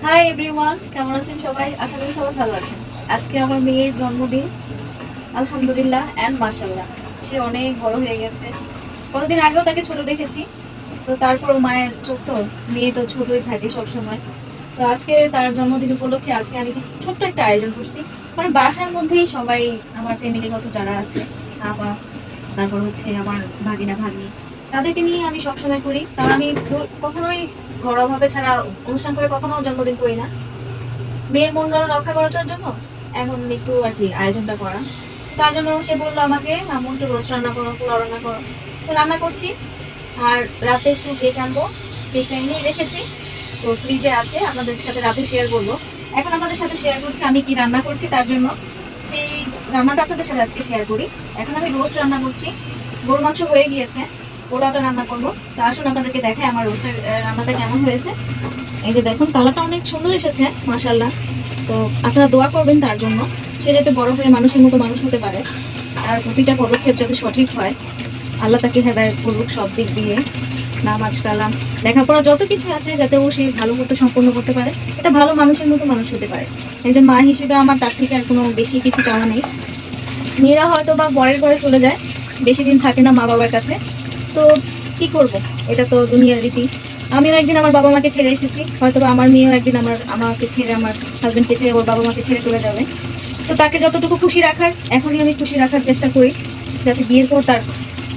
Hi everyone, কেমন আছেন সবাই? আশা করি সবাই ভালো আছেন। আজকে আমার মেয়ের জন্মদিন। আলহামদুলিল্লাহ অ্যান্ড মাশাআল্লাহ, সে অনেক বড় হয়ে গেছে। কতদিন আগেও তাকে ছোট দেখেছি, তো তারপরও মায়ের চোখ তো, মেয়ে তো ছোটই থাকে সবসময়। তো আজকে তার জন্মদিন উপলক্ষে আজকে আমি ছোট্ট একটা আয়োজন করছি। মানে বাসার মধ্যেই সবাই, আমার ফ্যামিলিগত যারা আছে, বাবা, তারপর হচ্ছে আমার ভাগিনা ভাগ্নি, তাদেরকে নিয়ে আমি সবসময় করি। কারণ আমি কখনোই ঘরোয়াভাবে ছাড়া অনুষ্ঠান করে কখনো জন্মদিন করি না। মেয়ের মন রক্ষা করার জন্য এখন একটু আর কি আয়োজনটা করা। তার জন্য সে বললো আমাকে, আম্মু একটু রোস্ট রান্না করো, পোলাও রান্না করো। তো রান্না করছি। আর রাতে একটু কেক আনবো, কেকটা এনেই রেখেছি। তো ফ্রিজে আছে, আপনাদের সাথে রাতে শেয়ার করবো। এখন আপনাদের সাথে শেয়ার করছি আমি কি রান্না করছি, তার জন্য সেই রান্নাটা আপনাদের সাথে আজকে শেয়ার করি। এখন আমি রোস্ট রান্না করছি, গরু মাংস হয়ে গিয়েছে, পোলাওটা রান্না করবো। তো আসুন আপনাদেরকে দেখাই আমার রোস্টের রান্নাটা কেমন হয়েছে। এই যে দেখুন, কালারটা অনেক সুন্দর এসেছে মাশাআল্লাহ। তো আপনারা দোয়া করবেন তার জন্য, সে যাতে বড় হয়ে মানুষের মতো মানুষ হতে পারে, আর প্রতিটা পদক্ষেপ যাতে সঠিক হয়। আল্লাহ তাকে হেদায়েত করুক সব দিক দিয়ে, নামাজ কালাম লেখাপড়া যত কিছু আছে, যাতে ও সে ভালো মতো সম্পন্ন করতে পারে, এটা ভালো মানুষের মতো মানুষ হতে পারে। একজন মা হিসেবে আমার তার থেকে আর কোনো বেশি কিছু চাওয়া নেই। মেয়েরা হয়তো বা বরের ঘরে চলে যায়, বেশি দিন থাকে না মা বাবার কাছে। তো কি করব, এটা তো দুনিয়ার রীতি। আমিও একদিন আমার বাবা মাকে ছেড়ে এসেছি, হয়তো বা আমার মেয়েও একদিন আমাকে ছেড়ে, আমার হাজবেন্ডকে ছেড়ে ওর বাবা মাকে ছেড়ে চলে যাবে। তো তাকে যতটুকু খুশি রাখার, এখনই আমি খুশি রাখার চেষ্টা করি, যাতে বিয়ের পর তার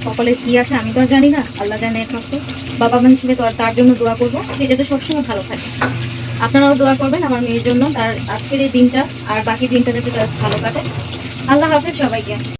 কপালে কি আছে আমি তো আর জানি না, আল্লাহ জানে একমাত্র। বাবা মা হিসেবে তো আর তার জন্য দোয়া করবো, সে যাতে সবসময় ভালো থাকে। আপনারাও দোয়া করবেন আমার মেয়ের জন্য, তার আজকের এই দিনটা আর বাকি দিনটা যাতে তার ভালো কাটে। আল্লাহ হাফেজ সবাইকে।